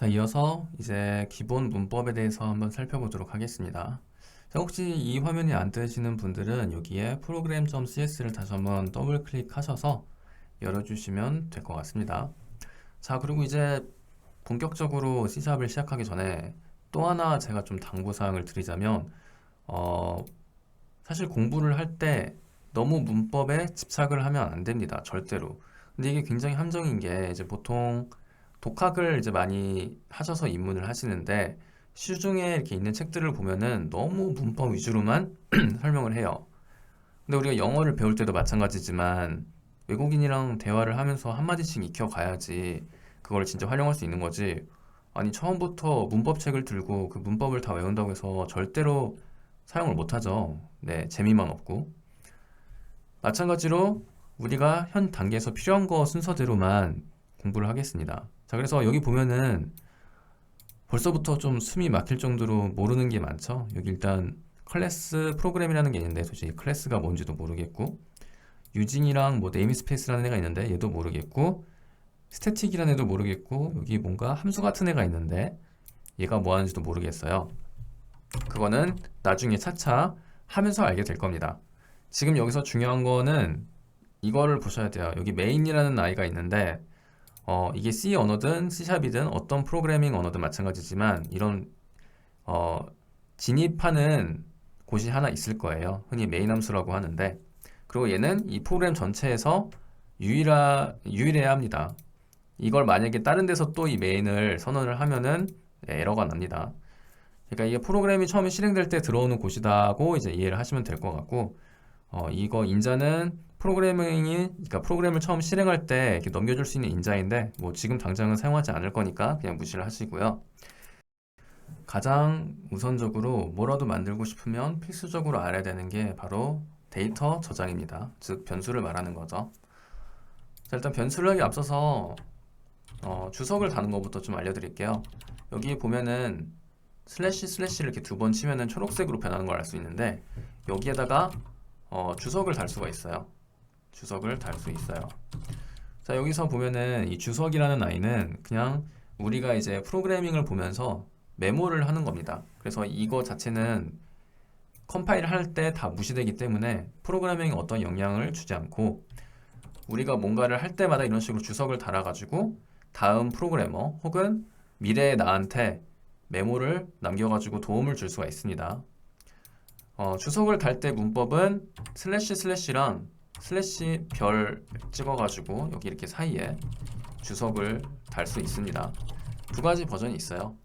자, 이어서 이제 기본 문법에 대해서 한번 살펴보도록 하겠습니다. 자, 혹시 이 화면이 안 뜨시는 분들은 여기에 program.cs를 다시 한번 더블 클릭하셔서 열어주시면 될 것 같습니다. 자, 그리고 이제 본격적으로 C샵을 시작하기 전에 또 하나 제가 좀 당부사항을 드리자면, 어, 사실 공부를 할 때 너무 문법에 집착을 하면 안 됩니다. 절대로. 근데 이게 굉장히 함정인 게 이제 보통 독학을 이제 많이 하셔서 입문을 하시는데 시중에 이렇게 있는 책들을 보면은 너무 문법 위주로만 설명을 해요. 근데 우리가 영어를 배울 때도 마찬가지지만 외국인이랑 대화를 하면서 한마디씩 익혀가야지 그걸 진짜 활용할 수 있는 거지. 아니, 처음부터 문법책을 들고 그 문법을 다 외운다고 해서 절대로 사용을 못 하죠. 네, 재미만 없고. 마찬가지로 우리가 현 단계에서 필요한 거 순서대로만 공부를 하겠습니다. 자, 그래서 여기 보면은 벌써부터 좀 숨이 막힐 정도로 모르는 게 많죠. 여기 일단 클래스 프로그램이라는 게 있는데 도대체 클래스가 뭔지도 모르겠고, 유징이랑 뭐 네임스페이스라는 애가 있는데 얘도 모르겠고, 스태틱이라는 애도 모르겠고, 여기 뭔가 함수 같은 애가 있는데 얘가 뭐 하는지도 모르겠어요. 그거는 나중에 차차 하면서 알게 될 겁니다. 지금 여기서 중요한 거는 이거를 보셔야 돼요. 여기 메인이라는 아이가 있는데 이게 C 언어든 C샵이든 어떤 프로그래밍 언어든 마찬가지지만 이런 어, 진입하는 곳이 하나 있을 거예요. 흔히 메인 함수라고 하는데, 그리고 얘는 이 프로그램 전체에서 유일해야 합니다. 이걸 만약에 다른 데서 또 이 메인을 선언을 하면은 에러가 납니다. 그러니까 이게 프로그램이 처음에 실행될 때 들어오는 곳이다고 이제 이해를 하시면 될 것 같고, 이거 인자는 그러니까 프로그램을 처음 실행할 때 이렇게 넘겨줄 수 있는 인자인데, 뭐 지금 당장은 사용하지 않을 거니까 그냥 무시를 하시고요. 가장 우선적으로 뭐라도 만들고 싶으면 필수적으로 알아야 되는 게 바로 데이터 저장입니다. 즉, 변수를 말하는 거죠. 자, 일단 변수를 하기 앞서서 주석을 다는 것부터 좀 알려드릴게요. 여기 보면은 슬래시 슬래시를 이렇게 두 번 치면은 초록색으로 변하는 걸 알 수 있는데, 여기에다가 주석을 달 수가 있어요. 주석을 달 수 있어요. 자, 여기서 보면은 이 주석이라는 아이는 그냥 우리가 이제 프로그래밍을 보면서 메모를 하는 겁니다. 그래서 이거 자체는 컴파일 할 때 다 무시되기 때문에 프로그래밍에 어떤 영향을 주지 않고, 우리가 뭔가를 할 때마다 이런 식으로 주석을 달아가지고 다음 프로그래머 혹은 미래의 나한테 메모를 남겨가지고 도움을 줄 수가 있습니다. 주석을 달 때 문법은 슬래시 슬래시랑 슬래시 별 찍어가지고 여기 이렇게 사이에 주석을 달 수 있습니다. 두 가지 버전이 있어요.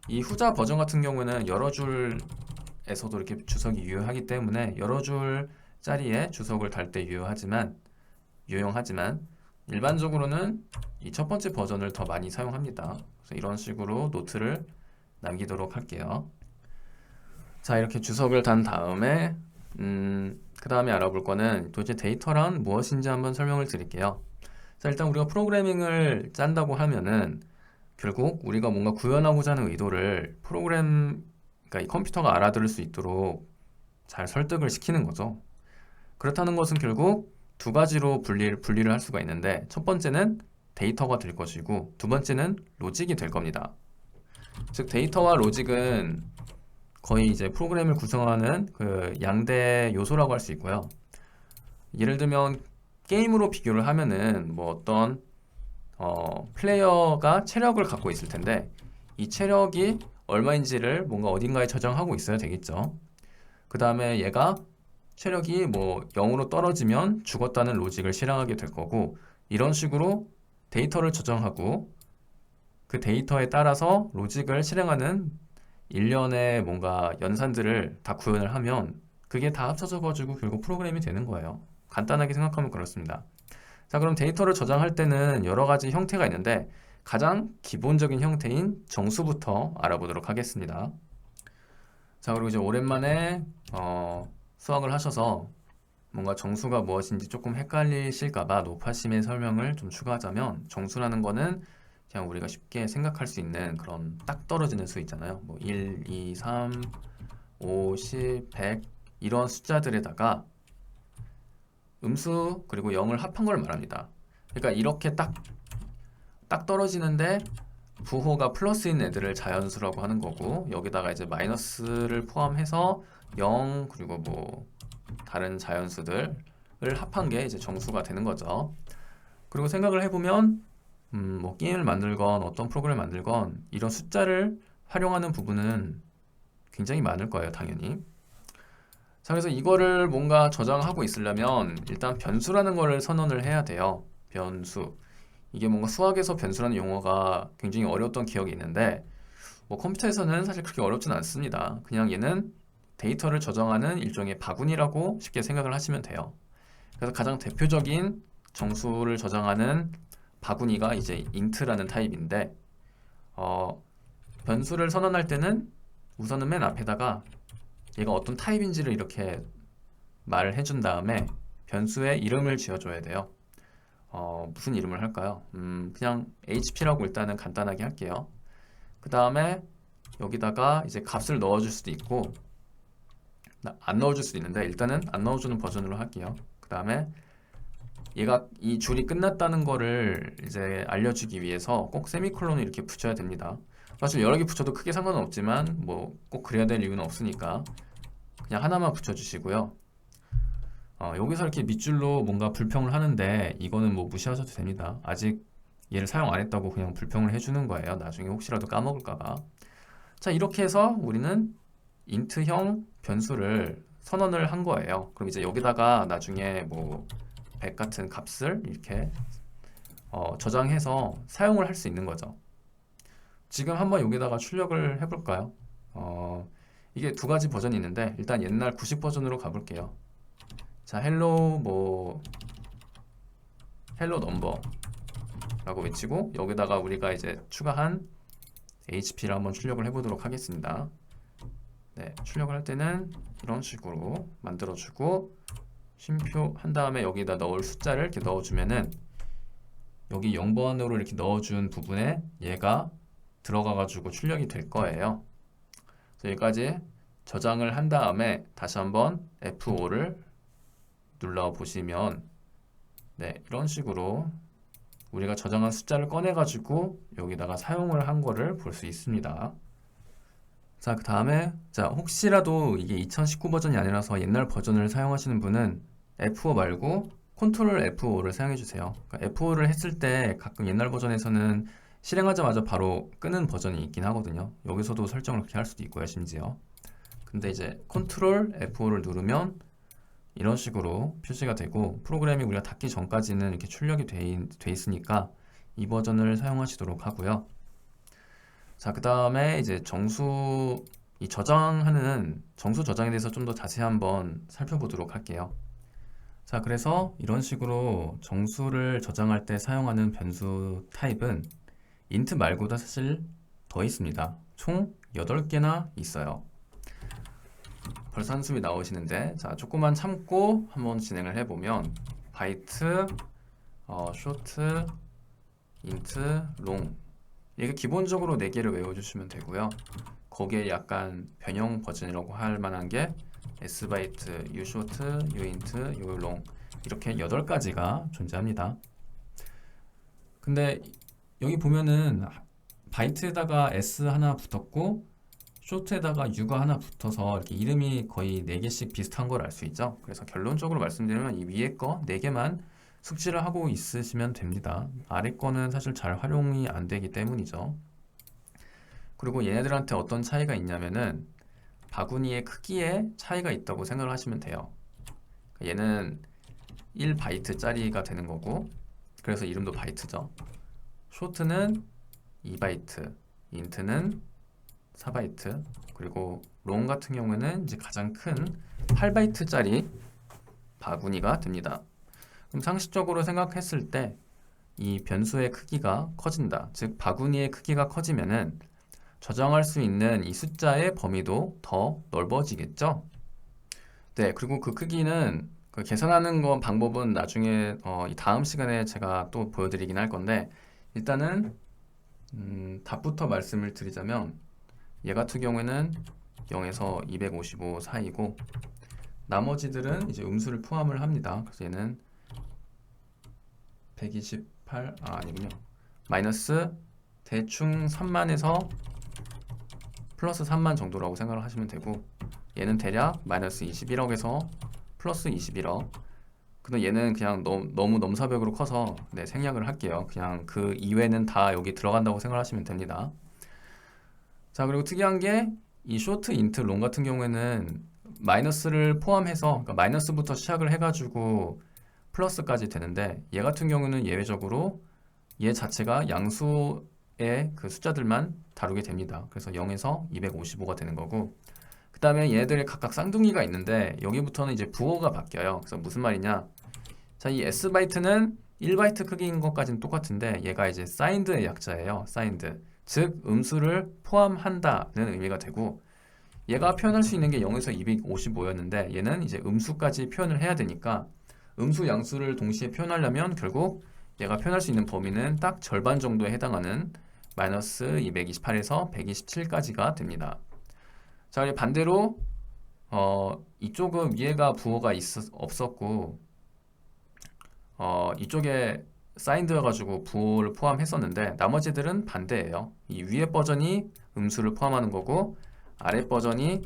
이 후자 버전 같은 경우는 여러 줄에서도 이렇게 주석이 유효하기 때문에 여러 줄짜리에 주석을 달 때 유용하지만 일반적으로는 이 첫 번째 버전을 더 많이 사용합니다. 그래서 이런 식으로 노트를 남기도록 할게요. 자, 이렇게 주석을 단 다음에 그 다음에 알아볼 거는 도대체 데이터란 무엇인지 한번 설명을 드릴게요. 자, 일단 우리가 프로그래밍을 짠다고 하면은 결국 우리가 뭔가 구현하고자 하는 의도를 그러니까 이 컴퓨터가 알아들을 수 있도록 잘 설득을 시키는 거죠. 그렇다는 것은 결국 두 가지로 분리를 할 수가 있는데, 첫 번째는 데이터가 될 것이고 두 번째는 로직이 될 겁니다. 즉, 데이터와 로직은 거의 이제 프로그램을 구성하는 그 양대 요소라고 할 수 있고요. 예를 들면 게임으로 비교를 하면은 뭐 어떤 플레이어가 체력을 갖고 있을 텐데 이 체력이 얼마인지를 뭔가 어딘가에 저장하고 있어야 되겠죠. 그 다음에 얘가 체력이 뭐 0으로 떨어지면 죽었다는 로직을 실행하게 될 거고, 이런 식으로 데이터를 저장하고 그 데이터에 따라서 로직을 실행하는 일련의 뭔가 연산들을 다 구현을 하면 그게 다 합쳐져 가지고 결국 프로그램이 되는 거예요. 간단하게 생각하면 그렇습니다. 자, 그럼 데이터를 저장할 때는 여러 가지 형태가 있는데 가장 기본적인 형태인 정수부터 알아보도록 하겠습니다. 자, 그리고 이제 오랜만에 수학을 하셔서 뭔가 정수가 무엇인지 조금 헷갈리실까봐 노파심의 설명을 좀 추가하자면, 정수라는 거는 그냥 우리가 쉽게 생각할 수 있는 그런 딱 떨어지는 수 있잖아요. 뭐 1, 2, 3, 5, 10, 100 이런 숫자들에다가 음수 그리고 0을 합한 걸 말합니다. 그러니까 이렇게 딱 떨어지는데 부호가 플러스인 애들을 자연수라고 하는 거고, 여기다가 이제 마이너스를 포함해서 0 그리고 뭐 다른 자연수들을 합한 게 이제 정수가 되는 거죠. 그리고 생각을 해보면 뭐 게임을 만들건 어떤 프로그램을 만들건 이런 숫자를 활용하는 부분은 굉장히 많을 거예요, 당연히. 자, 그래서 이거를 뭔가 저장하고 있으려면 일단 변수라는 거를 선언을 해야 돼요. 변수. 이게 뭔가 수학에서 변수라는 용어가 굉장히 어려웠던 기억이 있는데, 뭐 컴퓨터에서는 사실 그렇게 어렵진 않습니다. 그냥 얘는 데이터를 저장하는 일종의 바구니라고 쉽게 생각을 하시면 돼요. 그래서 가장 대표적인 정수를 저장하는 바구니가 이제 int라는 타입인데, 변수를 선언할 때는 우선은 맨 앞에다가 얘가 어떤 타입인지를 이렇게 말을 해준 다음에 변수의 이름을 지어줘야 돼요. 무슨 이름을 할까요? 그냥 HP라고 일단은 간단하게 할게요. 그 다음에 여기다가 이제 값을 넣어줄 수도 있고 안 넣어줄 수도 있는데 일단은 안 넣어주는 버전으로 할게요. 그 다음에 얘가 이 줄이 끝났다는 거를 이제 알려주기 위해서 꼭 세미콜론을 이렇게 붙여야 됩니다. 사실 여러 개 붙여도 크게 상관은 없지만 뭐 꼭 그래야 될 이유는 없으니까 그냥 하나만 붙여주시고요. 여기서 이렇게 밑줄로 뭔가 불평을 하는데 이거는 뭐 무시하셔도 됩니다. 아직 얘를 사용 안 했다고 그냥 불평을 해주는 거예요. 나중에 혹시라도 까먹을까봐. 자, 이렇게 해서 우리는 int형 변수를 선언을 한 거예요. 그럼 이제 여기다가 나중에 뭐 100 같은 값을 이렇게 저장해서 사용을 할 수 있는 거죠. 지금 한번 여기다가 출력을 해볼까요? 이게 두 가지 버전이 있는데 일단 옛날 90 버전으로 가볼게요. 자, 헬로 넘버 라고 외치고 여기다가 우리가 이제 추가한 HP를 한번 출력을 해보도록 하겠습니다. 네, 출력을 할 때는 이런 식으로 만들어주고 쉼표 한 다음에 여기다 넣을 숫자를 이렇게 넣어주면은 여기 0번으로 이렇게 넣어준 부분에 얘가 들어가가지고 출력이 될 거예요. 그래서 여기까지 저장을 한 다음에 다시 한번 F5를 눌러보시면 네, 이런 식으로 우리가 저장한 숫자를 꺼내가지고 여기다가 사용을 한 거를 볼 수 있습니다. 자, 그 다음에 자, 혹시라도 이게 2019 버전이 아니라서 옛날 버전을 사용하시는 분은 F5 말고 컨트롤 F5를 사용해 주세요. 그러니까 F5를 했을 때 가끔 옛날 버전에서는 실행하자마자 바로 끄는 버전이 있긴 하거든요. 여기서도 설정을 그렇게 할 수도 있고요, 심지어. 근데 이제 컨트롤 F5를 누르면 이런 식으로 표시가 되고 프로그램이 우리가 닫기 전까지는 이렇게 출력이 돼 있으니까 이 버전을 사용하시도록 하고요. 자, 그 다음에 이제 정수 정수 저장에 대해서 좀 더 자세히 한번 살펴보도록 할게요. 자, 그래서 이런 식으로 정수를 저장할 때 사용하는 변수 타입은 int 말고도 사실 더 있습니다. 총 8개나 있어요. 벌써 한숨이 나오시는데 자, 조금만 참고 한번 진행을 해보면 바이트, 쇼트, 인트, 롱 이게 기본적으로 4개를 외워주시면 되고요. 거기에 약간 변형 버전이라고 할 만한 게 s바이트, ushort, uint, ulong 이렇게 8가지가 존재합니다. 근데 여기 보면은 바이트에다가 s 하나 붙었고 쇼트에다가 u가 하나 붙어서 이렇게 이름이 거의 4개씩 비슷한 걸 알 수 있죠. 그래서 결론적으로 말씀드리면 이 위에 거 4개만 숙지를 하고 있으시면 됩니다. 아래 거는 사실 잘 활용이 안 되기 때문이죠. 그리고 얘네들한테 어떤 차이가 있냐면은 바구니의 크기에 차이가 있다고 생각을 하시면 돼요. 얘는 1바이트짜리가 되는 거고 그래서 이름도 바이트죠. 쇼트는 2바이트, 인트는 4바이트, 그리고 롱 같은 경우에는 이제 가장 큰 8바이트짜리 바구니가 됩니다. 그럼 상식적으로 생각했을 때 이 변수의 크기가 커진다. 즉 바구니의 크기가 커지면은 저장할 수 있는 이 숫자의 범위도 더 넓어지겠죠? 네, 그리고 그 크기는 계산하는 건 방법은 나중에 이 다음 시간에 제가 또 보여드리긴 할 건데 일단은 답부터 말씀을 드리자면 얘 같은 경우에는 0에서 255 사이고 나머지들은 이제 음수를 포함을 합니다. 그래서 얘는 128 아니군요. 마이너스 대충 3만에서 플러스 3만 정도라고 생각을 하시면 되고, 얘는 대략 마이너스 21억에서 플러스 21억. 근데 얘는 그냥 너무 넘사벽으로 커서 네, 생략을 할게요. 그냥 그 이외는 다 여기 들어간다고 생각하시면 됩니다. 자, 그리고 특이한 게 이 쇼트, 인트, 롱 같은 경우에는 마이너스를 포함해서, 그러니까 마이너스부터 시작을 해가지고 플러스까지 되는데, 얘 같은 경우는 예외적으로 얘 자체가 양수의 그 숫자들만 다루게 됩니다. 그래서 0에서 255가 되는 거고, 그 다음에 얘네들이 각각 쌍둥이가 있는데 여기부터는 이제 부호가 바뀌어요. 그래서 무슨 말이냐? 자, 이 S바이트는 1바이트 크기인 것까지는 똑같은데 얘가 이제 사인드의 약자예요. 사인드. 즉 음수를 포함한다는 의미가 되고, 얘가 표현할 수 있는 게 0에서 255였는데 얘는 이제 음수까지 표현을 해야 되니까 음수 양수를 동시에 표현하려면 결국 얘가 표현할 수 있는 범위는 딱 절반 정도에 해당하는 마이너스 228에서 127까지가 됩니다. 자, 그리고 반대로 이쪽은 위에가 부호가 없었고 이쪽에 사인드여가지고 부호를 포함했었는데 나머지들은 반대예요. 이 위에 버전이 음수를 포함하는 거고 아래 버전이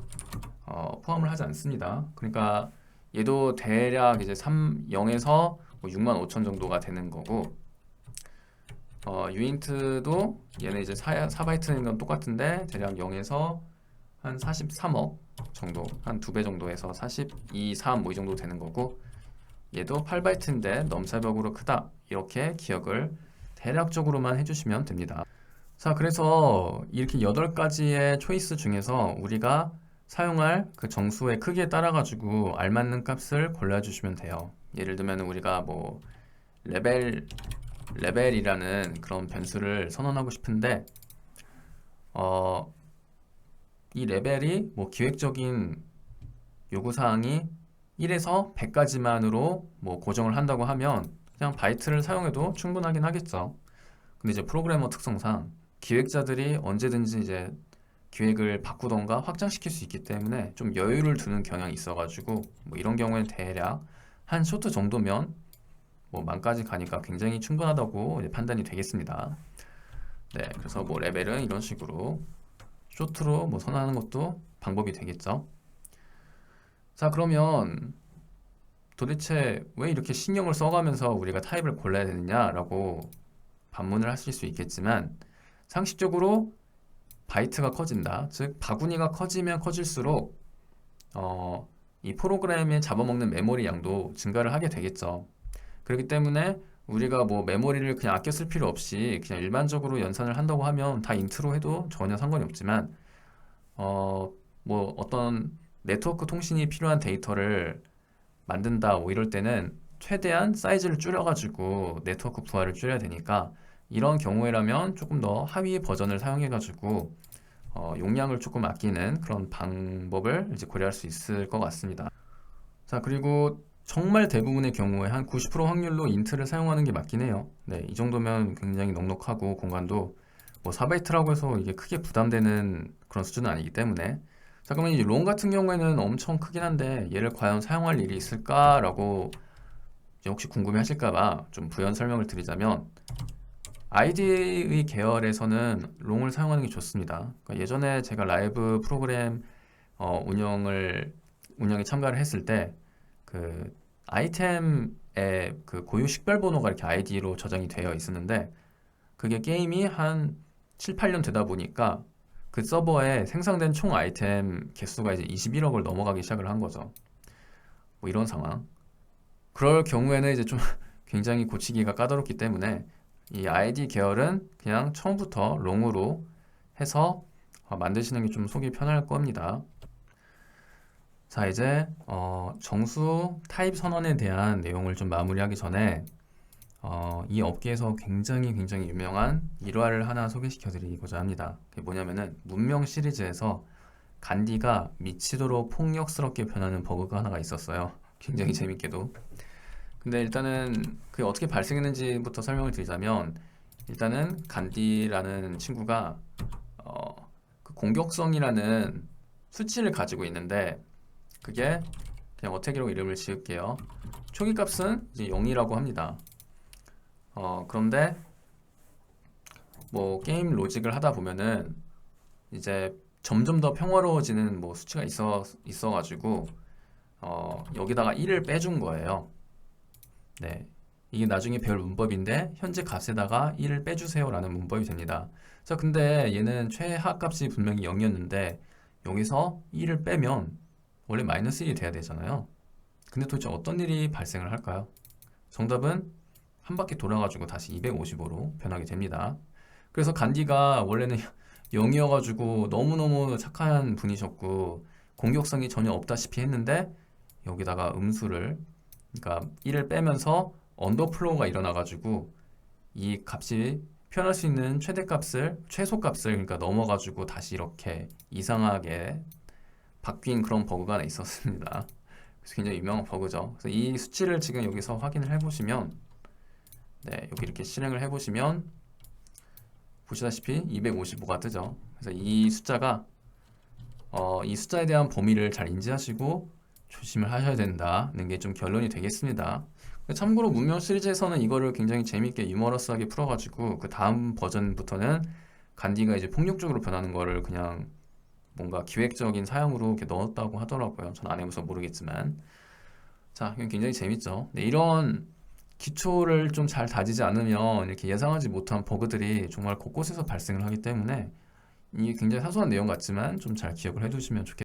포함을 하지 않습니다. 그러니까 얘도 대략 이제 0에서 65,000 정도가 되는 거고, 유인트도 얘는 이제 4바이트인 건 똑같은데 대략 0에서 한 43억 정도, 한 2배 정도 해서 42, 3 뭐 이 정도 되는 거고, 얘도 8바이트인데 넘사벽으로 크다, 이렇게 기억을 대략적으로만 해주시면 됩니다. 자, 그래서 이렇게 8가지의 초이스 중에서 우리가 사용할 그 정수의 크기에 따라 가지고 알맞는 값을 골라주시면 돼요. 예를 들면 우리가 뭐 레벨이라는 그런 변수를 선언하고 싶은데 이 레벨이 뭐 기획적인 요구사항이 1에서 100까지만으로 뭐 고정을 한다고 하면 그냥 바이트를 사용해도 충분하긴 하겠죠. 근데 이제 프로그래머 특성상 기획자들이 언제든지 이제 기획을 바꾸던가 확장시킬 수 있기 때문에 좀 여유를 두는 경향이 있어가지고 뭐 이런 경우에는 대략 한 쇼트 정도면 뭐 만까지 가니까 굉장히 충분하다고 이제 판단이 되겠습니다. 네, 그래서 뭐 레벨은 이런 식으로 쇼트로 뭐 선언하는 것도 방법이 되겠죠. 자, 그러면 도대체 왜 이렇게 신경을 써가면서 우리가 타입을 골라야 되느냐라고 반문을 하실 수 있겠지만, 상식적으로 바이트가 커진다, 즉 바구니가 커지면 커질수록 이 프로그램에 잡아먹는 메모리 양도 증가를 하게 되겠죠. 그렇기 때문에 우리가 뭐 메모리를 그냥 아껴 쓸 필요 없이 그냥 일반적으로 연산을 한다고 하면 다 인트로 해도 전혀 상관이 없지만, 뭐 어떤 네트워크 통신이 필요한 데이터를 만든다 뭐 이럴 때는 최대한 사이즈를 줄여가지고 네트워크 부하를 줄여야 되니까, 이런 경우에라면 조금 더 하위 버전을 사용해가지고 용량을 조금 아끼는 그런 방법을 이제 고려할 수 있을 것 같습니다. 자, 그리고 정말 대부분의 경우에 한 90% 확률로 인트를 사용하는 게 맞긴 해요. 네, 이 정도면 굉장히 넉넉하고 공간도 뭐 4바이트라고 해서 이게 크게 부담되는 그런 수준은 아니기 때문에. 자, 그러면 이 롱 같은 경우에는 엄청 크긴 한데 얘를 과연 사용할 일이 있을까라고 이제 혹시 궁금해 하실까봐 좀 부연 설명을 드리자면, ID의 계열에서는 롱을 사용하는 게 좋습니다. 그러니까 예전에 제가 라이브 프로그램 운영에 참가를 했을 때 그 아이템의 그 고유 식별 번호가 이렇게 ID로 저장이 되어 있었는데, 그게 게임이 한 7, 8년 되다 보니까 그 서버에 생성된 총 아이템 개수가 이제 21억을 넘어가기 시작을 한 거죠. 뭐 이런 상황. 그럴 경우에는 이제 좀 굉장히 고치기가 까다롭기 때문에 이 ID 계열은 그냥 처음부터 롱으로 해서 만드시는 게 좀 속이 편할 겁니다. 자, 이제 정수 타입 선언에 대한 내용을 좀 마무리하기 전에 이 업계에서 굉장히 유명한 일화를 하나 소개시켜 드리고자 합니다. 그게 뭐냐면은 문명 시리즈에서 간디가 미치도록 폭력스럽게 변하는 버그가 하나가 있었어요. 굉장히 재밌게도. 근데 일단은 그게 어떻게 발생했는지부터 설명을 드리자면, 일단은 간디라는 친구가 그 공격성이라는 수치를 가지고 있는데, 그게 그냥 어택이라고 이름을 지을게요. 초기 값은 이제 0이라고 합니다. 그런데 뭐 게임 로직을 하다 보면은 이제 점점 더 평화로워지는 뭐 수치가 있어가지고 여기다가 1을 빼준 거예요. 네. 이게 나중에 배울 문법인데 현재 값에다가 1을 빼주세요라는 문법이 됩니다. 자, 근데 얘는 최하 값이 분명히 0이었는데 여기서 1을 빼면 원래 마이너스 1이 돼야 되잖아요. 근데 도대체 어떤 일이 발생을 할까요? 정답은 한 바퀴 돌아가지고 다시 255로 변하게 됩니다. 그래서 간디가 원래는 0이어가지고 너무너무 착한 분이셨고 공격성이 전혀 없다시피 했는데 여기다가 음수를 그러니까 1을 빼면서 언더플로우가 일어나가지고 이 값이 표현할 수 있는 최소값을 그러니까 넘어가지고 다시 이렇게 이상하게 바뀐 그런 버그가 하나 있었습니다. 그래서 굉장히 유명한 버그죠. 그래서 이 수치를 지금 여기서 확인을 해보시면 네, 여기 이렇게 실행을 해보시면 보시다시피 255가 뜨죠. 그래서 이 숫자가 이 숫자에 대한 범위를 잘 인지하시고 조심을 하셔야 된다는 게 좀 결론이 되겠습니다. 참고로 문명 시리즈에서는 이거를 굉장히 재밌게 유머러스하게 풀어가지고 그 다음 버전부터는 간디가 이제 폭력적으로 변하는 거를 그냥 뭔가 기획적인 사양으로 이렇게 넣었다고 하더라고요. 전 안 해봐서 모르겠지만. 자, 이건 굉장히 재밌죠. 네, 이런 기초를 좀 잘 다지지 않으면 이렇게 예상하지 못한 버그들이 정말 곳곳에서 발생을 하기 때문에 이게 굉장히 사소한 내용 같지만 좀 잘 기억을 해두시면 좋겠습니다.